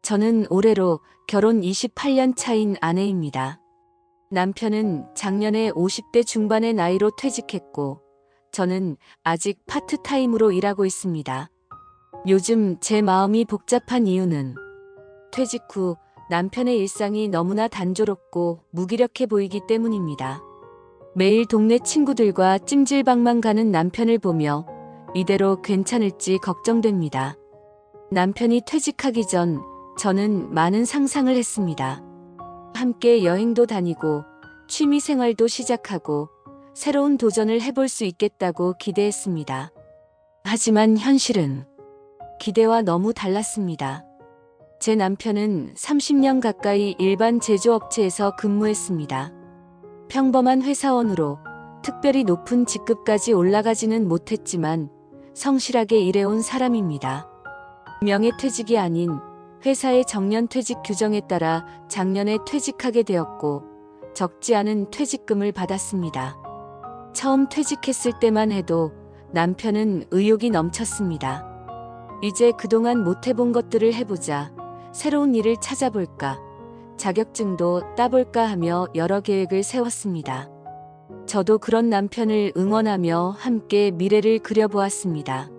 저는 올해로 결혼 28년 차인 아내입니다. 남편은 작년에 50대 중반의 나이로 퇴직했고, 저는 아직 파트타임으로 일하고 있습니다. 요즘 제 마음이 복잡한 이유는 퇴직 후 남편의 일상이 너무나 단조롭고 무기력해 보이기 때문입니다. 매일 동네 친구들과 찜질방만 가는 남편을 보며 이대로 괜찮을지 걱정됩니다. 남편이 퇴직하기 전 저는 많은 상상을 했습니다. 함께 여행도 다니고 취미 생활도 시작하고 새로운 도전을 해볼 수 있겠다고 기대했습니다. 하지만 현실은 기대와 너무 달랐습니다. 제 남편은 30년 가까이 일반 제조업체에서 근무했습니다. 평범한 회사원으로 특별히 높은 직급까지 올라가지는 못했지만 성실하게 일해온 사람입니다. 명예퇴직이 아닌 회사의 정년퇴직 규정에 따라 작년에 퇴직하게 되었고 적지 않은 퇴직금을 받았습니다. 처음 퇴직했을 때만 해도 남편은 의욕이 넘쳤습니다. 이제 그동안 못해본 것들을 해보자, 새로운 일을 찾아볼까, 자격증도 따볼까 하며 여러 계획을 세웠습니다. 저도 그런 남편을 응원하며 함께 미래를 그려보았습니다.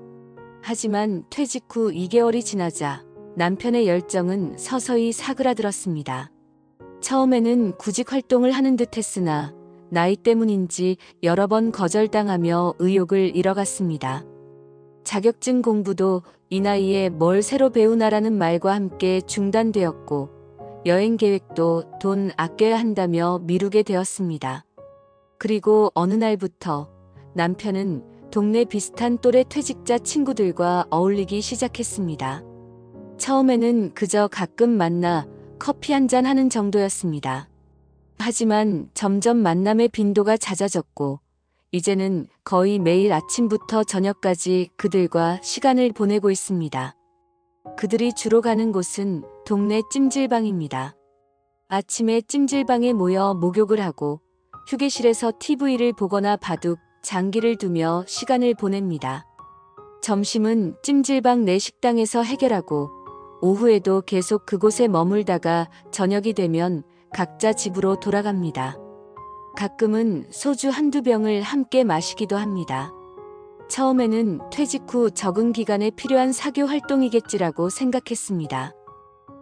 하지만 퇴직 후 2개월이 지나자 남편의 열정은 서서히 사그라들었습니다. 처음에는 구직 활동을 하는 듯 했으나 나이 때문인지 여러 번 거절당하며 의욕을 잃어갔습니다. 자격증 공부도 이 나이에 뭘 새로 배우나라는 말과 함께 중단되었고 여행 계획도 돈 아껴야 한다며 미루게 되었습니다. 그리고 어느 날부터 남편은 동네 비슷한 또래 퇴직자 친구들과 어울리기 시작했습니다. 처음에는 그저 가끔 만나 커피 한잔 하는 정도였습니다. 하지만 점점 만남의 빈도가 잦아졌고 이제는 거의 매일 아침부터 저녁까지 그들과 시간을 보내고 있습니다. 그들이 주로 가는 곳은 동네 찜질방입니다. 아침에 찜질방에 모여 목욕을 하고 휴게실에서 TV를 보거나 바둑, 장기를 두며 시간을 보냅니다. 점심은 찜질방 내 식당에서 해결하고 오후에도 계속 그곳에 머물다가 저녁이 되면 각자 집으로 돌아갑니다. 가끔은 소주 한두 병을 함께 마시기도 합니다. 처음에는 퇴직 후 적응 기간에 필요한 사교 활동이겠지라고 생각했습니다.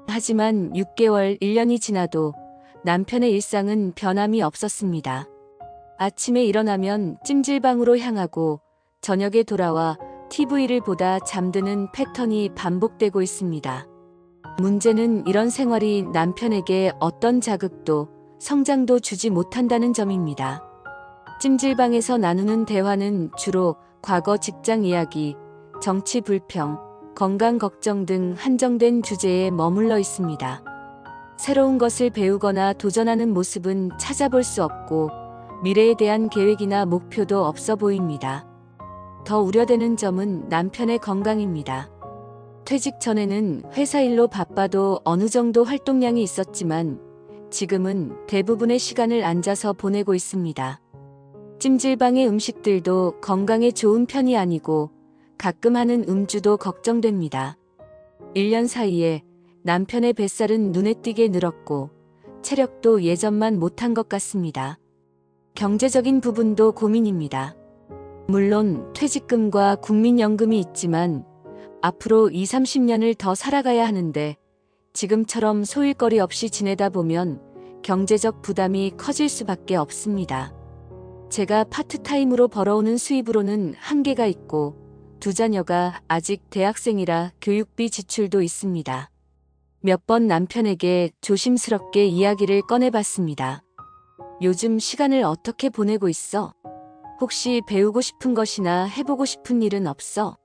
하지만 6개월, 1년이 지나도 남편의 일상은 변함이 없었습니다. 아침에 일어나면 찜질방으로 향하고 저녁에 돌아와 TV를 보다 잠드는 패턴이 반복되고 있습니다. 문제는 이런 생활이 남편에게 어떤 자극도 성장도 주지 못한다는 점입니다. 찜질방에서 나누는 대화는 주로 과거 직장 이야기, 정치 불평, 건강 걱정 등 한정된 주제에 머물러 있습니다. 새로운 것을 배우거나 도전하는 모습은 찾아볼 수 없고 미래에 대한 계획이나 목표도 없어 보입니다. 더 우려되는 점은 남편의 건강입니다. 퇴직 전에는 회사 일로 바빠도 어느 정도 활동량이 있었지만 지금은 대부분의 시간을 앉아서 보내고 있습니다. 찜질방의 음식들도 건강에 좋은 편이 아니고 가끔 하는 음주도 걱정됩니다. 1년 사이에 남편의 뱃살은 눈에 띄게 늘었고 체력도 예전만 못한 것 같습니다. 경제적인 부분도 고민입니다. 물론 퇴직금과 국민연금이 있지만 앞으로 20-30년을 더 살아가야 하는데 지금처럼 소일거리 없이 지내다 보면 경제적 부담이 커질 수밖에 없습니다. 제가 파트타임으로 벌어오는 수입으로는 한계가 있고 두 자녀가 아직 대학생이라 교육비 지출도 있습니다. 몇 번 남편에게 조심스럽게 이야기를 꺼내봤습니다. 요즘 시간을 어떻게 보내고 있어? 혹시 배우고 싶은 것이나 해보고 싶은 일은 없어?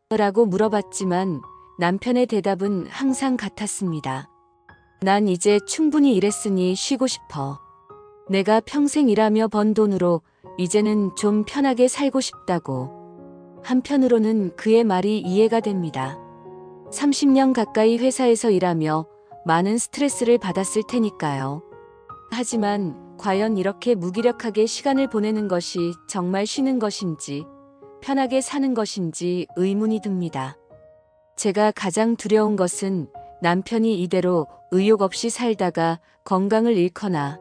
라고 물어봤지만 남편의 대답은 항상 같았습니다. 난 이제 충분히 일했으니 쉬고 싶어. 내가 평생 일하며 번 돈으로 이제는 좀 편하게 살고 싶다고. 한편으로는 그의 말이 이해가 됩니다. 30년 가까이 회사에서 일하며 많은 스트레스를 받았을 테니까요. 하지만 과연 이렇게 무기력하게 시간을 보내는 것이 정말 쉬는 것인지 편하게 사는 것인지 의문이 듭니다. 제가 가장 두려운 것은 남편이 이대로 의욕 없이 살다가 건강을 잃거나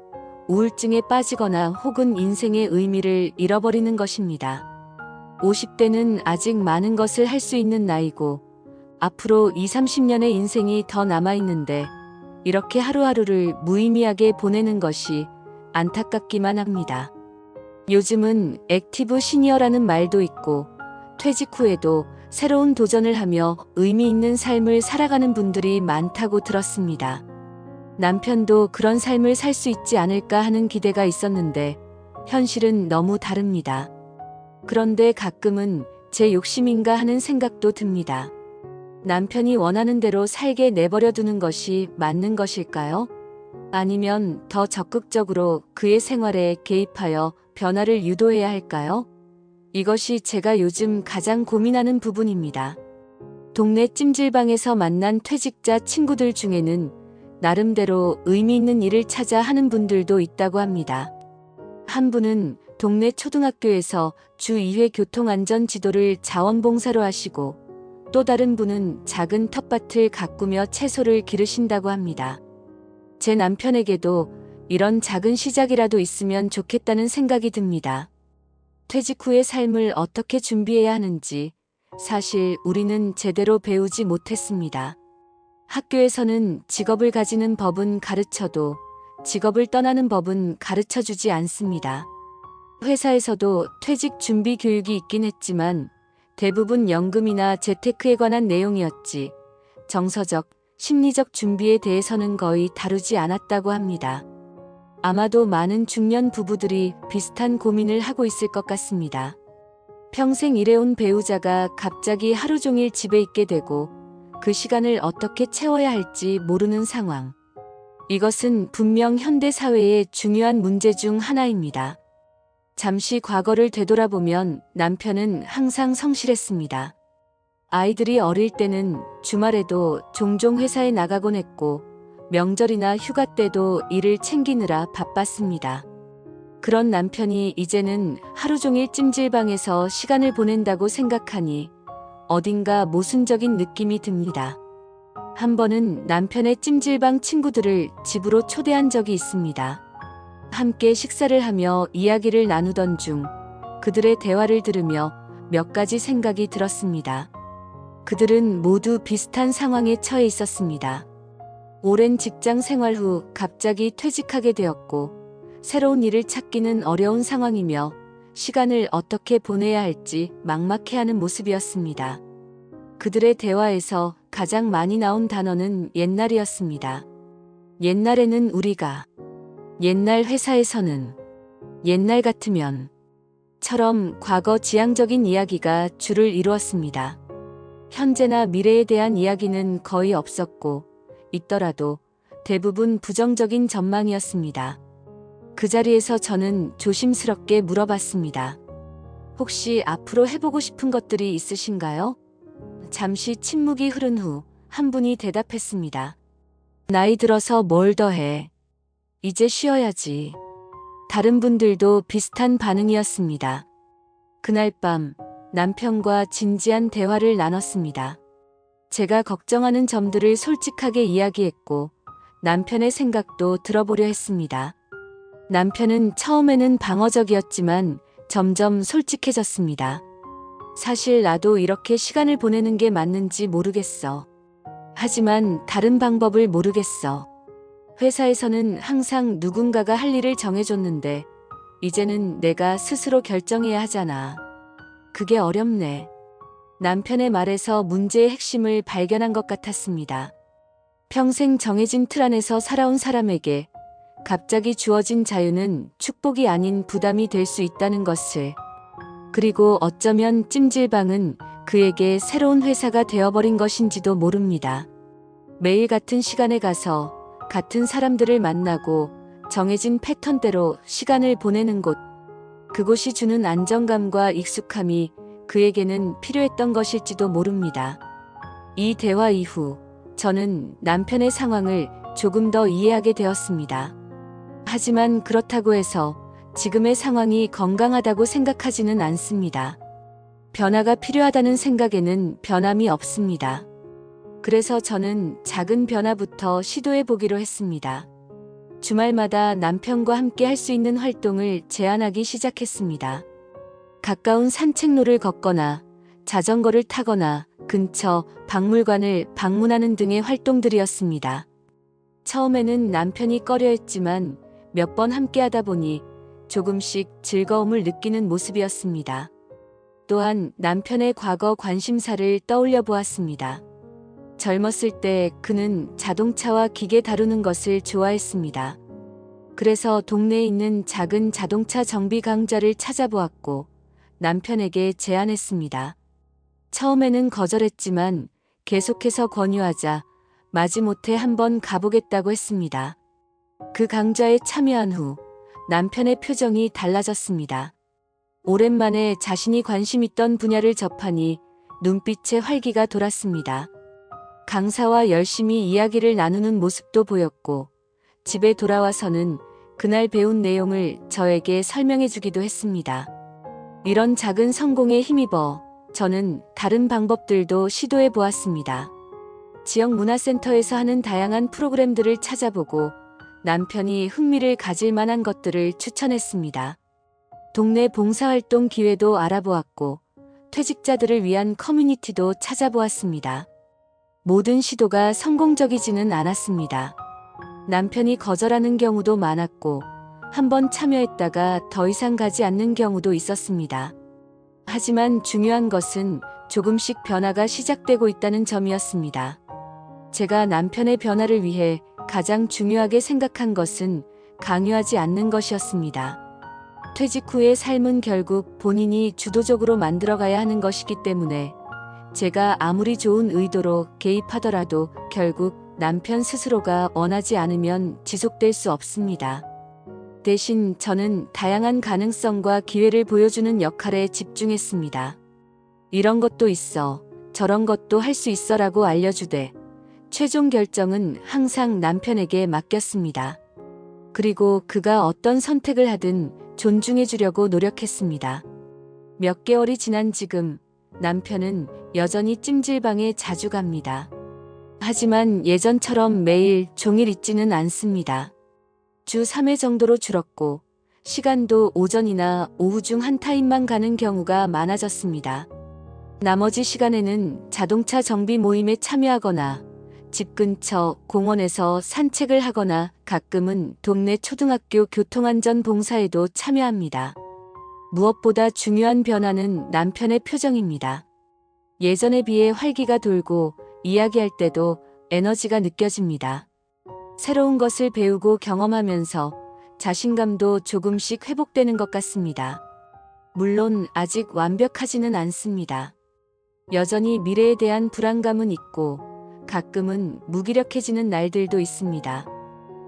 우울증에 빠지거나 혹은 인생의 의미를 잃어버리는 것입니다. 50대는 아직 많은 것을 할 수 있는 나이고 앞으로 20, 30년의 인생이 더 남아있는데 이렇게 하루하루를 무의미하게 보내는 것이 안타깝기만 합니다. 요즘은 액티브 시니어라는 말도 있고 퇴직 후에도 새로운 도전을 하며 의미 있는 삶을 살아가는 분들이 많다고 들었습니다. 남편도 그런 삶을 살 수 있지 않을까 하는 기대가 있었는데 현실은 너무 다릅니다. 그런데 가끔은 제 욕심인가 하는 생각도 듭니다. 남편이 원하는 대로 살게 내버려 두는 것이 맞는 것일까요? 아니면 더 적극적으로 그의 생활에 개입하여 변화를 유도해야 할까요? 이것이 제가 요즘 가장 고민하는 부분입니다. 동네 찜질방에서 만난 퇴직자 친구들 중에는 나름대로 의미 있는 일을 찾아 하는 분들도 있다고 합니다. 한 분은 동네 초등학교에서 주 2회 교통안전 지도를 자원봉사로 하시고 또 다른 분은 작은 텃밭을 가꾸며 채소를 기르신다고 합니다. 제 남편에게도 이런 작은 시작이라도 있으면 좋겠다는 생각이 듭니다. 퇴직 후의 삶을 어떻게 준비해야 하는지 사실 우리는 제대로 배우지 못했습니다. 학교에서는 직업을 가지는 법은 가르쳐도 직업을 떠나는 법은 가르쳐 주지 않습니다. 회사에서도 퇴직 준비 교육이 있긴 했지만 대부분 연금이나 재테크에 관한 내용이었지 정서적, 심리적 준비에 대해서는 거의 다루지 않았다고 합니다. 아마도 많은 중년 부부들이 비슷한 고민을 하고 있을 것 같습니다. 평생 일해온 배우자가 갑자기 하루 종일 집에 있게 되고 그 시간을 어떻게 채워야 할지 모르는 상황. 이것은 분명 현대 사회의 중요한 문제 중 하나입니다. 잠시 과거를 되돌아보면 남편은 항상 성실했습니다. 아이들이 어릴 때는 주말에도 종종 회사에 나가곤 했고 명절이나 휴가 때도 일을 챙기느라 바빴습니다. 그런 남편이 이제는 하루 종일 찜질방에서 시간을 보낸다고 생각하니 어딘가 모순적인 느낌이 듭니다. 한 번은 남편의 찜질방 친구들을 집으로 초대한 적이 있습니다. 함께 식사를 하며 이야기를 나누던 중 그들의 대화를 들으며 몇 가지 생각이 들었습니다. 그들은 모두 비슷한 상황에 처해 있었습니다. 오랜 직장 생활 후 갑자기 퇴직하게 되었고 새로운 일을 찾기는 어려운 상황이며 시간을 어떻게 보내야 할지 막막해하는 모습이었습니다. 그들의 대화에서 가장 많이 나온 단어는 옛날이었습니다. 옛날에는 우리가, 옛날 회사에서는, 옛날 같으면 처럼 과거 지향적인 이야기가 주를 이루었습니다. 현재나 미래에 대한 이야기는 거의 없었고 있더라도 대부분 부정적인 전망이었습니다. 그 자리에서 저는 조심스럽게 물어봤습니다. 혹시 앞으로 해보고 싶은 것들이 있으신가요? 잠시 침묵이 흐른 후 한 분이 대답했습니다. 나이 들어서 뭘 더 해? 이제 쉬어야지. 다른 분들도 비슷한 반응이었습니다. 그날 밤 남편과 진지한 대화를 나눴습니다. 제가 걱정하는 점들을 솔직하게 이야기했고 남편의 생각도 들어보려 했습니다. 남편은 처음에는 방어적이었지만 점점 솔직해졌습니다. 사실 나도 이렇게 시간을 보내는 게 맞는지 모르겠어. 하지만 다른 방법을 모르겠어. 회사에서는 항상 누군가가 할 일을 정해줬는데 이제는 내가 스스로 결정해야 하잖아. 그게 어렵네. 남편의 말에서 문제의 핵심을 발견한 것 같았습니다. 평생 정해진 틀 안에서 살아온 사람에게 갑자기 주어진 자유는 축복이 아닌 부담이 될 수 있다는 것을. 그리고 어쩌면 찜질방은 그에게 새로운 회사가 되어버린 것인지도 모릅니다. 매일 같은 시간에 가서 같은 사람들을 만나고 정해진 패턴대로 시간을 보내는 곳. 그곳이 주는 안정감과 익숙함이 그에게는 필요했던 것일지도 모릅니다. 이 대화 이후 저는 남편의 상황을 조금 더 이해하게 되었습니다. 하지만 그렇다고 해서 지금의 상황이 건강하다고 생각하지는 않습니다. 변화가 필요하다는 생각에는 변함이 없습니다. 그래서 저는 작은 변화부터 시도해 보기로 했습니다. 주말마다 남편과 함께 할 수 있는 활동을 제안하기 시작했습니다. 가까운 산책로를 걷거나 자전거를 타거나 근처 박물관을 방문하는 등의 활동들이었습니다. 처음에는 남편이 꺼려했지만 몇 번 함께 하다 보니 조금씩 즐거움을 느끼는 모습이었습니다. 또한 남편의 과거 관심사를 떠올려 보았습니다. 젊었을 때 그는 자동차와 기계 다루는 것을 좋아했습니다. 그래서 동네에 있는 작은 자동차 정비 강좌를 찾아보았고 남편에게 제안했습니다. 처음에는 거절했지만 계속해서 권유하자 마지못해 한번 가보겠다고 했습니다. 그 강좌에 참여한 후 남편의 표정이 달라졌습니다. 오랜만에 자신이 관심 있던 분야를 접하니 눈빛에 활기가 돌았습니다. 강사와 열심히 이야기를 나누는 모습도 보였고 집에 돌아와서는 그날 배운 내용을 저에게 설명해 주기도 했습니다. 이런 작은 성공에 힘입어 저는 다른 방법들도 시도해 보았습니다. 지역 문화센터에서 하는 다양한 프로그램들을 찾아보고 남편이 흥미를 가질 만한 것들을 추천했습니다. 동네 봉사활동 기회도 알아보았고 퇴직자들을 위한 커뮤니티도 찾아보았습니다. 모든 시도가 성공적이지는 않았습니다. 남편이 거절하는 경우도 많았고 한번 참여했다가 더 이상 가지 않는 경우도 있었습니다. 하지만 중요한 것은 조금씩 변화가 시작되고 있다는 점이었습니다. 제가 남편의 변화를 위해 가장 중요하게 생각한 것은 강요하지 않는 것이었습니다. 퇴직 후의 삶은 결국 본인이 주도적으로 만들어가야 하는 것이기 때문에 제가 아무리 좋은 의도로 개입하더라도 결국 남편 스스로가 원하지 않으면 지속될 수 없습니다. 대신 저는 다양한 가능성과 기회를 보여주는 역할에 집중했습니다. 이런 것도 있어, 저런 것도 할 수 있어라고 알려주되 최종 결정은 항상 남편에게 맡겼습니다. 그리고 그가 어떤 선택을 하든 존중해 주려고 노력했습니다. 몇 개월이 지난 지금 남편은 여전히 찜질방에 자주 갑니다. 하지만 예전처럼 매일 종일 있지는 않습니다. 주 3회 정도로 줄었고 시간도 오전이나 오후 중 한 타임만 가는 경우가 많아졌습니다. 나머지 시간에는 자동차 정비 모임에 참여하거나 집 근처 공원에서 산책을 하거나 가끔은 동네 초등학교 교통안전 봉사에도 참여합니다. 무엇보다 중요한 변화는 남편의 표정입니다. 예전에 비해 활기가 돌고 이야기할 때도 에너지가 느껴집니다. 새로운 것을 배우고 경험하면서 자신감도 조금씩 회복되는 것 같습니다. 물론 아직 완벽하지는 않습니다. 여전히 미래에 대한 불안감은 있고 가끔은 무기력해지는 날들도 있습니다.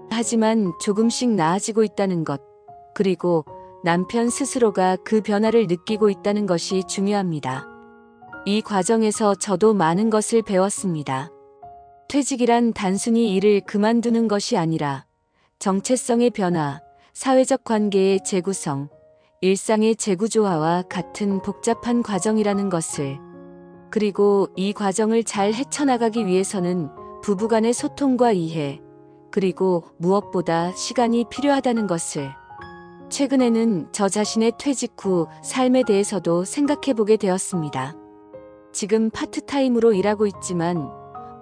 하지만 조금씩 나아지고 있다는 것, 그리고 남편 스스로가 그 변화를 느끼고 있다는 것이 중요합니다. 이 과정에서 저도 많은 것을 배웠습니다. 퇴직이란 단순히 일을 그만두는 것이 아니라 정체성의 변화, 사회적 관계의 재구성, 일상의 재구조화와 같은 복잡한 과정이라는 것을, 그리고 이 과정을 잘 헤쳐나가기 위해서는 부부간의 소통과 이해, 그리고 무엇보다 시간이 필요하다는 것을 최근에는 저 자신의 퇴직 후 삶에 대해서도 생각해보게 되었습니다. 지금 파트타임으로 일하고 있지만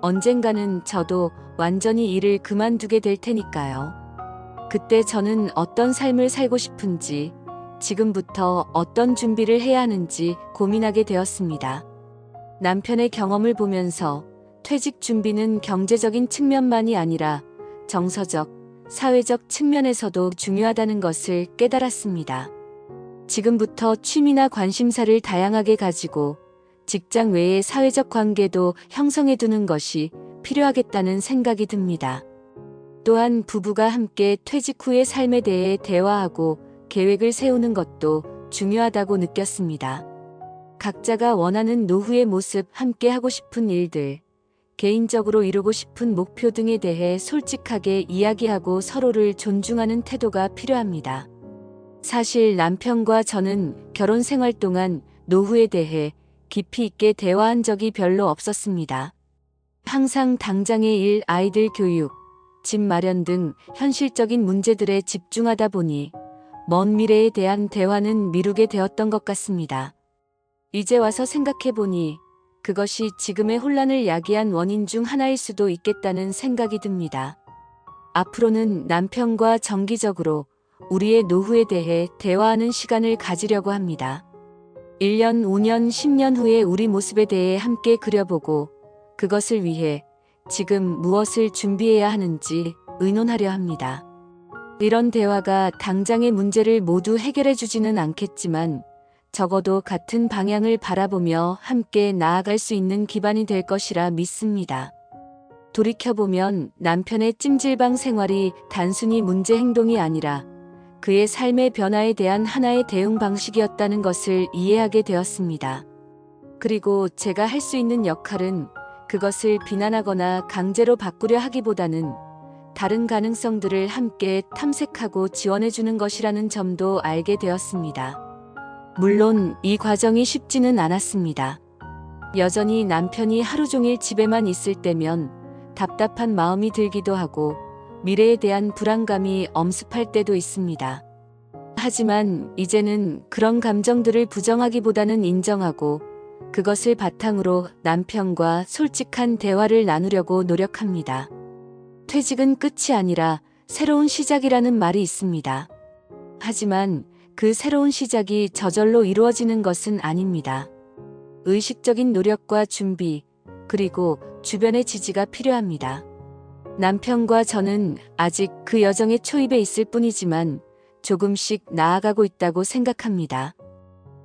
언젠가는 저도 완전히 일을 그만두게 될 테니까요. 그때 저는 어떤 삶을 살고 싶은지, 지금부터 어떤 준비를 해야 하는지 고민하게 되었습니다. 남편의 경험을 보면서 퇴직 준비는 경제적인 측면만이 아니라 정서적, 사회적 측면에서도 중요하다는 것을 깨달았습니다. 지금부터 취미나 관심사를 다양하게 가지고 직장 외의 사회적 관계도 형성해 두는 것이 필요하겠다는 생각이 듭니다. 또한 부부가 함께 퇴직 후의 삶에 대해 대화하고 계획을 세우는 것도 중요하다고 느꼈습니다. 각자가 원하는 노후의 모습, 함께 하고 싶은 일들, 개인적으로 이루고 싶은 목표 등에 대해 솔직하게 이야기하고 서로를 존중하는 태도가 필요합니다. 사실 남편과 저는 결혼 생활 동안 노후에 대해 깊이 있게 대화한 적이 별로 없었습니다. 항상 당장의 일, 아이들 교육, 집 마련 등 현실적인 문제들에 집중하다 보니 먼 미래에 대한 대화는 미루게 되었던 것 같습니다. 이제 와서 생각해보니 그것이 지금의 혼란을 야기한 원인 중 하나일 수도 있겠다는 생각이 듭니다. 앞으로는 남편과 정기적으로 우리의 노후에 대해 대화하는 시간을 가지려고 합니다. 1년, 5년, 10년 후의 우리 모습에 대해 함께 그려보고 그것을 위해 지금 무엇을 준비해야 하는지 의논하려 합니다. 이런 대화가 당장의 문제를 모두 해결해 주지는 않겠지만 적어도 같은 방향을 바라보며 함께 나아갈 수 있는 기반이 될 것이라 믿습니다. 돌이켜보면 남편의 찜질방 생활이 단순히 문제 행동이 아니라 그의 삶의 변화에 대한 하나의 대응 방식이었다는 것을 이해하게 되었습니다. 그리고 제가 할 수 있는 역할은 그것을 비난하거나 강제로 바꾸려 하기보다는 다른 가능성들을 함께 탐색하고 지원해주는 것이라는 점도 알게 되었습니다. 물론 이 과정이 쉽지는 않았습니다. 여전히 남편이 하루 종일 집에만 있을 때면 답답한 마음이 들기도 하고 미래에 대한 불안감이 엄습할 때도 있습니다. 하지만 이제는 그런 감정들을 부정하기보다는 인정하고 그것을 바탕으로 남편과 솔직한 대화를 나누려고 노력합니다. 퇴직은 끝이 아니라 새로운 시작이라는 말이 있습니다. 하지만 그 새로운 시작이 저절로 이루어지는 것은 아닙니다. 의식적인 노력과 준비, 그리고 주변의 지지가 필요합니다. 남편과 저는 아직 그 여정의 초입에 있을 뿐이지만 조금씩 나아가고 있다고 생각합니다.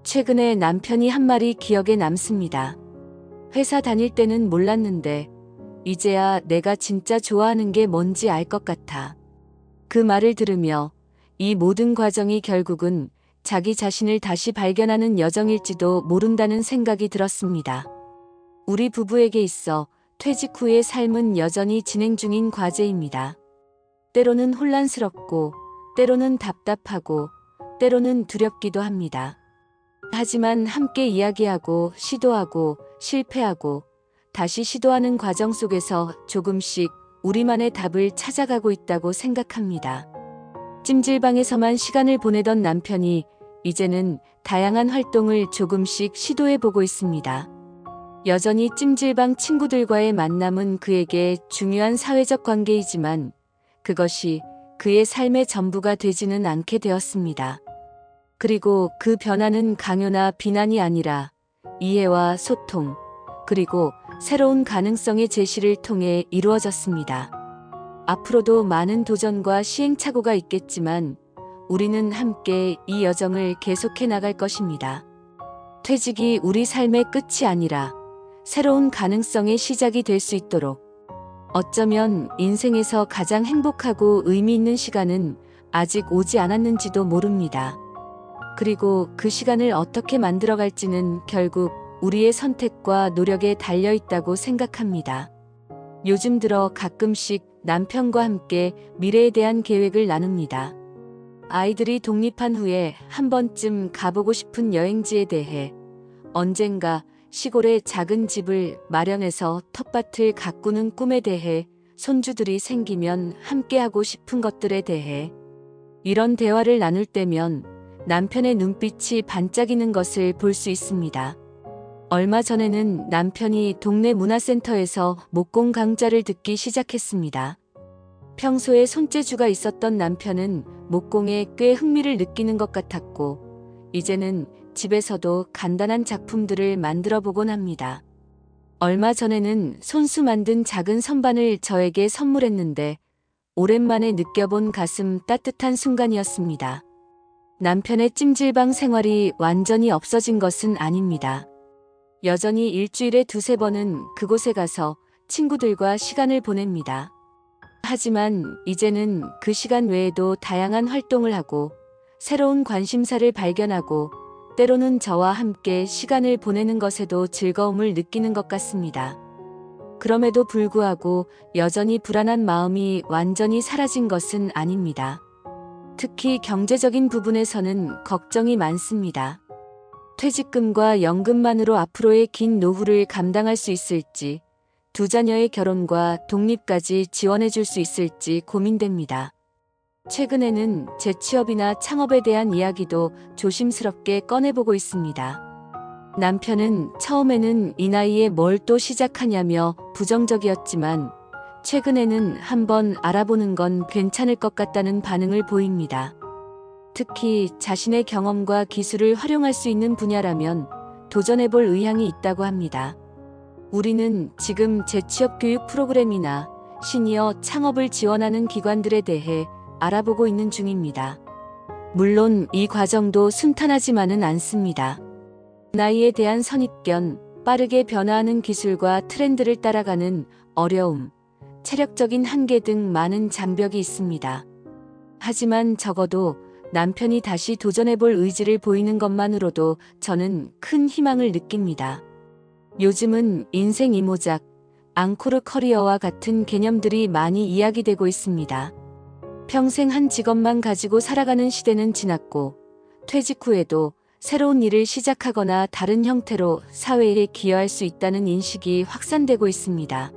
최근에 남편이 한 말이 기억에 남습니다. 회사 다닐 때는 몰랐는데 이제야 내가 진짜 좋아하는 게 뭔지 알 것 같아. 그 말을 들으며 이 모든 과정이 결국은 자기 자신을 다시 발견하는 여정일지도 모른다는 생각이 들었습니다. 우리 부부에게 있어 퇴직 후의 삶은 여전히 진행 중인 과제입니다. 때로는 혼란스럽고, 때로는 답답하고, 때로는 두렵기도 합니다. 하지만 함께 이야기하고, 시도하고, 실패하고, 다시 시도하는 과정 속에서 조금씩 우리만의 답을 찾아가고 있다고 생각합니다. 찜질방에서만 시간을 보내던 남편이 이제는 다양한 활동을 조금씩 시도해보고 있습니다. 여전히 찜질방 친구들과의 만남은 그에게 중요한 사회적 관계이지만 그것이 그의 삶의 전부가 되지는 않게 되었습니다. 그리고 그 변화는 강요나 비난이 아니라 이해와 소통, 그리고 새로운 가능성의 제시를 통해 이루어졌습니다. 앞으로도 많은 도전과 시행착오가 있겠지만 우리는 함께 이 여정을 계속해 나갈 것입니다. 퇴직이 우리 삶의 끝이 아니라 새로운 가능성의 시작이 될 수 있도록 어쩌면 인생에서 가장 행복하고 의미 있는 시간은 아직 오지 않았는지도 모릅니다. 그리고 그 시간을 어떻게 만들어갈지는 결국 우리의 선택과 노력에 달려 있다고 생각합니다. 요즘 들어 가끔씩 남편과 함께 미래에 대한 계획을 나눕니다. 아이들이 독립한 후에 한 번쯤 가보고 싶은 여행지에 대해, 언젠가 시골에 작은 집을 마련해서 텃밭을 가꾸는 꿈에 대해, 손주들이 생기면 함께하고 싶은 것들에 대해. 이런 대화를 나눌 때면 남편의 눈빛이 반짝이는 것을 볼 수 있습니다. 얼마 전에는 남편이 동네 문화센터에서 목공 강좌를 듣기 시작했습니다. 평소에 손재주가 있었던 남편은 목공에 꽤 흥미를 느끼는 것 같았고, 이제는 집에서도 간단한 작품들을 만들어 보곤 합니다. 얼마 전에는 손수 만든 작은 선반을 저에게 선물했는데 오랜만에 느껴본 가슴 따뜻한 순간이었습니다. 남편의 찜질방 생활이 완전히 없어진 것은 아닙니다. 여전히 일주일에 2~3번은 그곳에 가서 친구들과 시간을 보냅니다. 하지만 이제는 그 시간 외에도 다양한 활동을 하고 새로운 관심사를 발견하고 때로는 저와 함께 시간을 보내는 것에도 즐거움을 느끼는 것 같습니다. 그럼에도 불구하고 여전히 불안한 마음이 완전히 사라진 것은 아닙니다. 특히 경제적인 부분에서는 걱정이 많습니다. 퇴직금과 연금만으로 앞으로의 긴 노후를 감당할 수 있을지, 두 자녀의 결혼과 독립까지 지원해 줄 수 있을지 고민됩니다. 최근에는 재취업이나 창업에 대한 이야기도 조심스럽게 꺼내보고 있습니다. 남편은 처음에는 이 나이에 뭘 또 시작하냐며 부정적이었지만 최근에는 한번 알아보는 건 괜찮을 것 같다는 반응을 보입니다. 특히 자신의 경험과 기술을 활용할 수 있는 분야라면 도전해볼 의향이 있다고 합니다. 우리는 지금 재취업 교육 프로그램이나 시니어 창업을 지원하는 기관들에 대해 알아보고 있는 중입니다. 물론 이 과정도 순탄하지만은 않습니다. 나이에 대한 선입견, 빠르게 변화하는 기술과 트렌드를 따라가는 어려움, 체력적인 한계 등 많은 장벽이 있습니다. 하지만 적어도 남편이 다시 도전해볼 의지를 보이는 것만으로도 저는 큰 희망을 느낍니다. 요즘은 인생 이모작, 앙코르 커리어와 같은 개념들이 많이 이야기되고 있습니다. 평생 한 직업만 가지고 살아가는 시대는 지났고, 퇴직 후에도 새로운 일을 시작하거나 다른 형태로 사회에 기여할 수 있다는 인식이 확산되고 있습니다.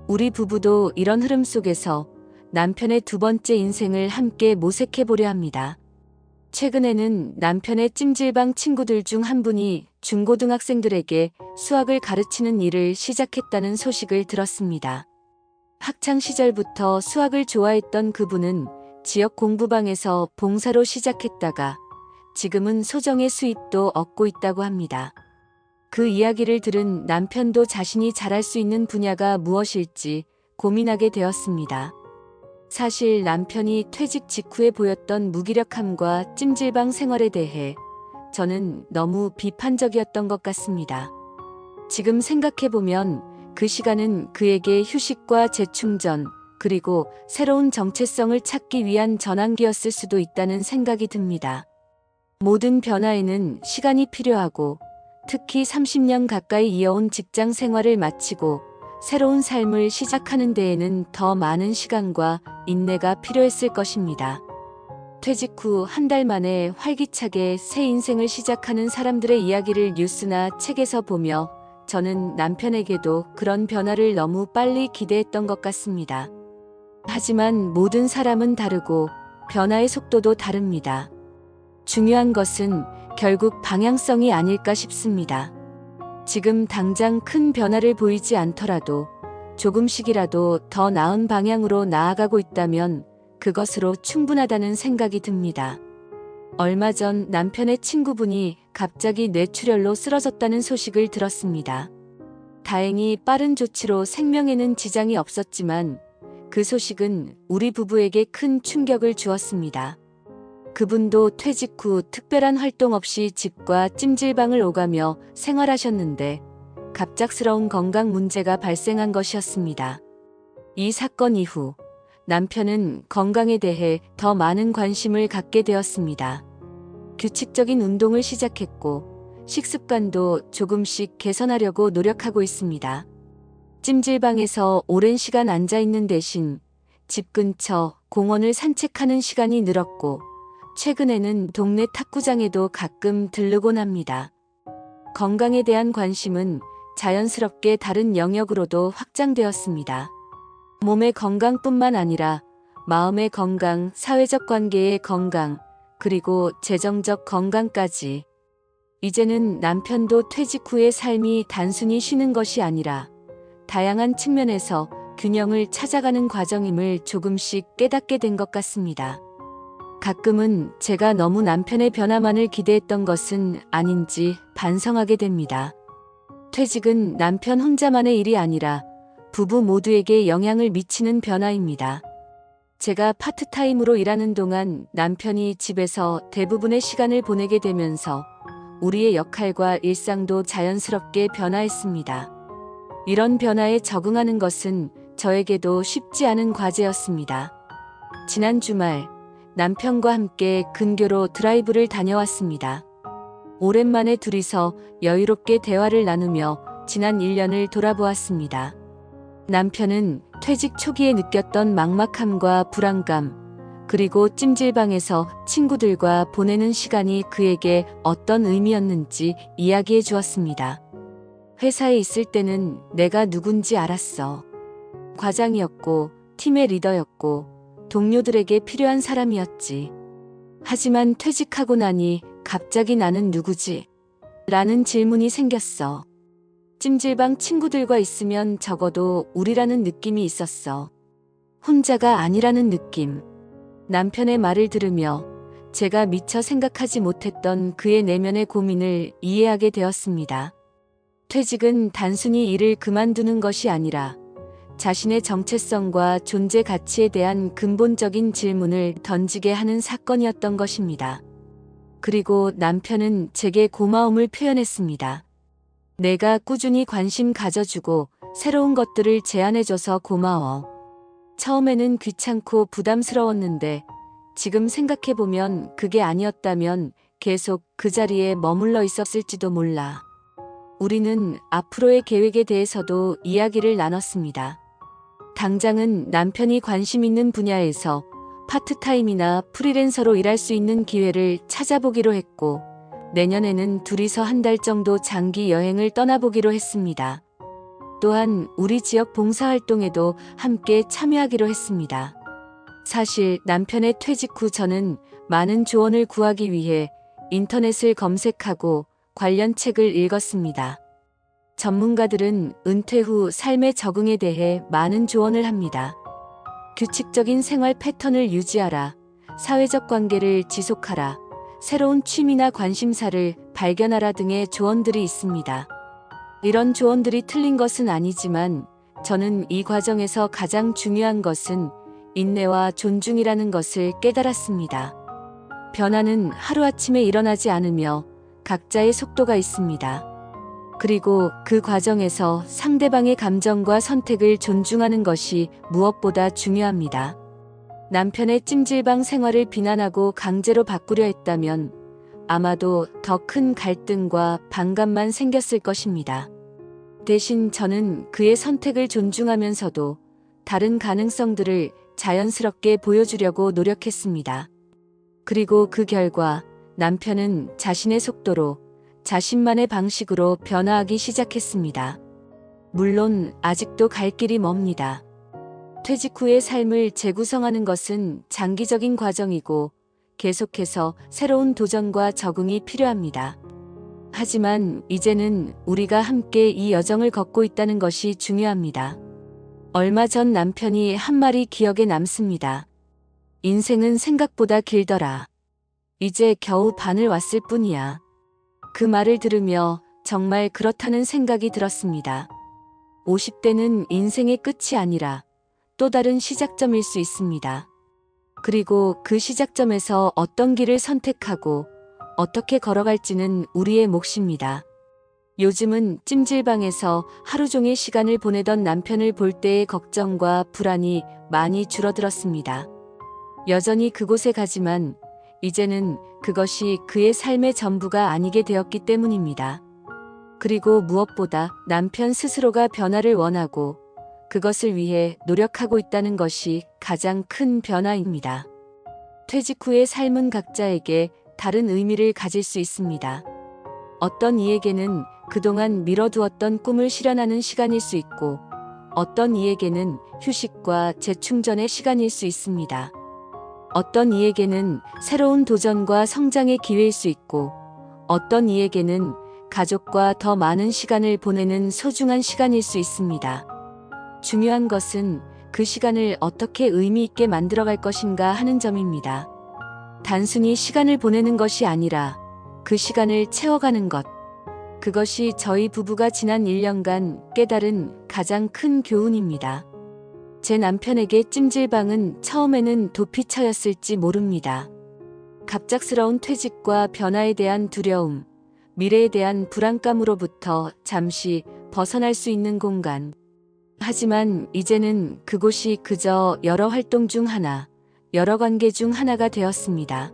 우리 부부도 이런 흐름 속에서 남편의 두 번째 인생을 함께 모색해 보려 합니다. 최근에는 남편의 찜질방 친구들 중 한 분이 중고등학생들에게 수학을 가르치는 일을 시작했다는 소식을 들었습니다. 학창 시절부터 수학을 좋아했던 그분은 지역 공부방에서 봉사로 시작했다가 지금은 소정의 수입도 얻고 있다고 합니다. 그 이야기를 들은 남편도 자신이 잘할 수 있는 분야가 무엇일지 고민하게 되었습니다. 사실 남편이 퇴직 직후에 보였던 무기력함과 찜질방 생활에 대해 저는 너무 비판적이었던 것 같습니다. 지금 생각해보면 그 시간은 그에게 휴식과 재충전, 그리고 새로운 정체성을 찾기 위한 전환기였을 수도 있다는 생각이 듭니다. 모든 변화에는 시간이 필요하고 특히 30년 가까이 이어온 직장 생활을 마치고 새로운 삶을 시작하는 데에는 더 많은 시간과 인내가 필요했을 것입니다. 퇴직 후 한 달 만에 활기차게 새 인생을 시작하는 사람들의 이야기를 뉴스나 책에서 보며 저는 남편에게도 그런 변화를 너무 빨리 기대했던 것 같습니다. 하지만 모든 사람은 다르고 변화의 속도도 다릅니다. 중요한 것은 결국 방향성이 아닐까 싶습니다. 지금 당장 큰 변화를 보이지 않더라도 조금씩이라도 더 나은 방향으로 나아가고 있다면 그것으로 충분하다는 생각이 듭니다. 얼마 전 남편의 친구분이 갑자기 뇌출혈로 쓰러졌다는 소식을 들었습니다. 다행히 빠른 조치로 생명에는 지장이 없었지만 그 소식은 우리 부부에게 큰 충격을 주었습니다. 그분도 퇴직 후 특별한 활동 없이 집과 찜질방을 오가며 생활하셨는데 갑작스러운 건강 문제가 발생한 것이었습니다. 이 사건 이후 남편은 건강에 대해 더 많은 관심을 갖게 되었습니다. 규칙적인 운동을 시작했고 식습관도 조금씩 개선하려고 노력하고 있습니다. 찜질방에서 오랜 시간 앉아 있는 대신 집 근처 공원을 산책하는 시간이 늘었고 최근에는 동네 탁구장에도 가끔 들르곤 합니다. 건강에 대한 관심은 자연스럽게 다른 영역으로도 확장되었습니다. 몸의 건강뿐만 아니라 마음의 건강, 사회적 관계의 건강, 그리고 재정적 건강까지. 이제는 남편도 퇴직 후의 삶이 단순히 쉬는 것이 아니라 다양한 측면에서 균형을 찾아가는 과정임을 조금씩 깨닫게 된 것 같습니다. 가끔은 제가 너무 남편의 변화만을 기대했던 것은 아닌지 반성하게 됩니다. 퇴직은 남편 혼자만의 일이 아니라 부부 모두에게 영향을 미치는 변화입니다. 제가 파트타임으로 일하는 동안 남편이 집에서 대부분의 시간을 보내게 되면서 우리의 역할과 일상도 자연스럽게 변화했습니다. 이런 변화에 적응하는 것은 저에게도 쉽지 않은 과제였습니다. 지난 주말 남편과 함께 근교로 드라이브를 다녀왔습니다. 오랜만에 둘이서 여유롭게 대화를 나누며 지난 1년을 돌아보았습니다. 남편은 퇴직 초기에 느꼈던 막막함과 불안감, 그리고 찜질방에서 친구들과 보내는 시간이 그에게 어떤 의미였는지 이야기해 주었습니다. 회사에 있을 때는 내가 누군지 알았어. 과장이었고, 팀의 리더였고, 동료들에게 필요한 사람이었지. 하지만 퇴직하고 나니 갑자기 나는 누구지? 라는 질문이 생겼어. 찜질방 친구들과 있으면 적어도 우리라는 느낌이 있었어. 혼자가 아니라는 느낌. 남편의 말을 들으며 제가 미처 생각하지 못했던 그의 내면의 고민을 이해하게 되었습니다. 퇴직은 단순히 일을 그만두는 것이 아니라 자신의 정체성과 존재 가치에 대한 근본적인 질문을 던지게 하는 사건이었던 것입니다. 그리고 남편은 제게 고마움을 표현했습니다. 내가 꾸준히 관심 가져주고 새로운 것들을 제안해줘서 고마워. 처음에는 귀찮고 부담스러웠는데 지금 생각해보면 그게 아니었다면 계속 그 자리에 머물러 있었을지도 몰라. 우리는 앞으로의 계획에 대해서도 이야기를 나눴습니다. 당장은 남편이 관심 있는 분야에서 파트타임이나 프리랜서로 일할 수 있는 기회를 찾아보기로 했고, 내년에는 둘이서 한 달 정도 장기 여행을 떠나보기로 했습니다. 또한 우리 지역 봉사활동에도 함께 참여하기로 했습니다. 사실 남편의 퇴직 후 저는 많은 조언을 구하기 위해 인터넷을 검색하고 관련 책을 읽었습니다. 전문가들은 은퇴 후 삶의 적응에 대해 많은 조언을 합니다. 규칙적인 생활 패턴을 유지하라, 사회적 관계를 지속하라, 새로운 취미나 관심사를 발견하라 등의 조언들이 있습니다. 이런 조언들이 틀린 것은 아니지만 저는 이 과정에서 가장 중요한 것은 인내와 존중이라는 것을 깨달았습니다. 변화는 하루아침에 일어나지 않으며 각자의 속도가 있습니다. 그리고 그 과정에서 상대방의 감정과 선택을 존중하는 것이 무엇보다 중요합니다. 남편의 찜질방 생활을 비난하고 강제로 바꾸려 했다면 아마도 더 큰 갈등과 반감만 생겼을 것입니다. 대신 저는 그의 선택을 존중하면서도 다른 가능성들을 자연스럽게 보여주려고 노력했습니다. 그리고 그 결과 남편은 자신의 속도로 자신만의 방식으로 변화하기 시작했습니다. 물론 아직도 갈 길이 멉니다. 퇴직 후의 삶을 재구성하는 것은 장기적인 과정이고 계속해서 새로운 도전과 적응이 필요합니다. 하지만 이제는 우리가 함께 이 여정을 걷고 있다는 것이 중요합니다. 얼마 전 남편이 한 말이 기억에 남습니다. 인생은 생각보다 길더라. 이제 겨우 반을 왔을 뿐이야. 그 말을 들으며 정말 그렇다는 생각이 들었습니다. 50대는 인생의 끝이 아니라 또 다른 시작점일 수 있습니다. 그리고 그 시작점에서 어떤 길을 선택하고 어떻게 걸어갈지는 우리의 몫입니다. 요즘은 찜질방에서 하루 종일 시간을 보내던 남편을 볼 때의 걱정과 불안이 많이 줄어들었습니다. 여전히 그곳에 가지만 이제는 그것이 그의 삶의 전부가 아니게 되었기 때문입니다. 그리고 무엇보다 남편 스스로가 변화를 원하고 그것을 위해 노력하고 있다는 것이 가장 큰 변화입니다. 퇴직 후의 삶은 각자에게 다른 의미를 가질 수 있습니다. 어떤 이에게는 그동안 미뤄두었던 꿈을 실현하는 시간일 수 있고, 어떤 이에게는 휴식과 재충전의 시간일 수 있습니다. 어떤 이에게는 새로운 도전과 성장의 기회일 수 있고, 어떤 이에게는 가족과 더 많은 시간을 보내는 소중한 시간일 수 있습니다. 중요한 것은 그 시간을 어떻게 의미 있게 만들어갈 것인가 하는 점입니다. 단순히 시간을 보내는 것이 아니라 그 시간을 채워가는 것. 그것이 저희 부부가 지난 1년간 깨달은 가장 큰 교훈입니다. 제 남편에게 찜질방은 처음에는 도피처였을지 모릅니다. 갑작스러운 퇴직과 변화에 대한 두려움, 미래에 대한 불안감으로부터 잠시 벗어날 수 있는 공간. 하지만 이제는 그곳이 그저 여러 활동 중 하나, 여러 관계 중 하나가 되었습니다.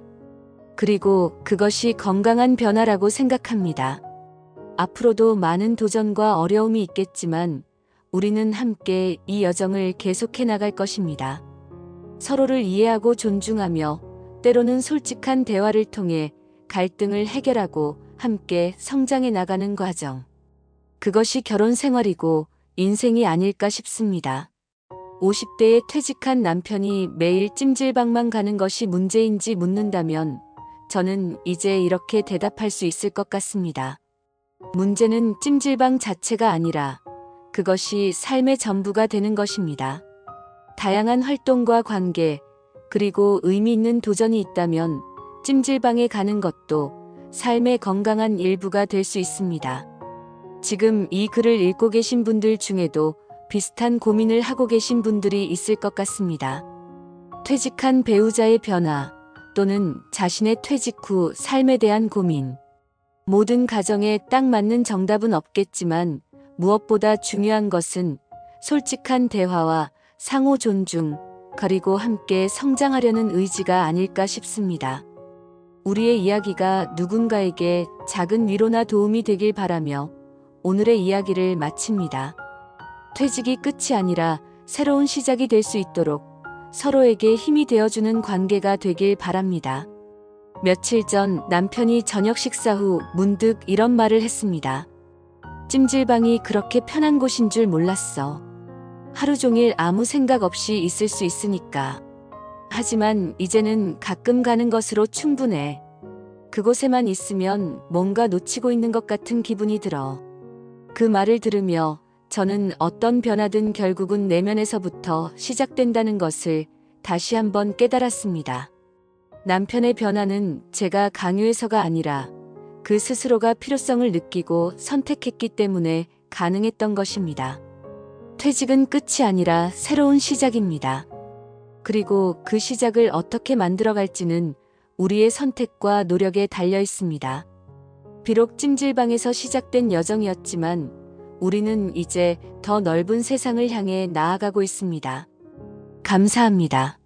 그리고 그것이 건강한 변화라고 생각합니다. 앞으로도 많은 도전과 어려움이 있겠지만 우리는 함께 이 여정을 계속해 나갈 것입니다. 서로를 이해하고 존중하며 때로는 솔직한 대화를 통해 갈등을 해결하고 함께 성장해 나가는 과정. 그것이 결혼 생활이고 인생이 아닐까 싶습니다. 50대에 퇴직한 남편이 매일 찜질방만 가는 것이 문제인지 묻는다면 저는 이제 이렇게 대답할 수 있을 것 같습니다. 문제는 찜질방 자체가 아니라 그것이 삶의 전부가 되는 것입니다. 다양한 활동과 관계, 그리고 의미 있는 도전이 있다면 찜질방에 가는 것도 삶의 건강한 일부가 될 수 있습니다. 지금 이 글을 읽고 계신 분들 중에도 비슷한 고민을 하고 계신 분들이 있을 것 같습니다. 퇴직한 배우자의 변화 또는 자신의 퇴직 후 삶에 대한 고민. 모든 가정에 딱 맞는 정답은 없겠지만 무엇보다 중요한 것은 솔직한 대화와 상호 존중, 그리고 함께 성장하려는 의지가 아닐까 싶습니다. 우리의 이야기가 누군가에게 작은 위로나 도움이 되길 바라며 오늘의 이야기를 마칩니다. 퇴직이 끝이 아니라 새로운 시작이 될 수 있도록 서로에게 힘이 되어주는 관계가 되길 바랍니다. 며칠 전 남편이 저녁 식사 후 문득 이런 말을 했습니다. 찜질방이 그렇게 편한 곳인 줄 몰랐어. 하루 종일 아무 생각 없이 있을 수 있으니까. 하지만 이제는 가끔 가는 것으로 충분해. 그곳에만 있으면 뭔가 놓치고 있는 것 같은 기분이 들어. 그 말을 들으며 저는 어떤 변화든 결국은 내면에서부터 시작된다는 것을 다시 한번 깨달았습니다. 남편의 변화는 제가 강요해서가 아니라 그 스스로가 필요성을 느끼고 선택했기 때문에 가능했던 것입니다. 퇴직은 끝이 아니라 새로운 시작입니다. 그리고 그 시작을 어떻게 만들어갈지는 우리의 선택과 노력에 달려 있습니다. 비록 찜질방에서 시작된 여정이었지만 우리는 이제 더 넓은 세상을 향해 나아가고 있습니다. 감사합니다.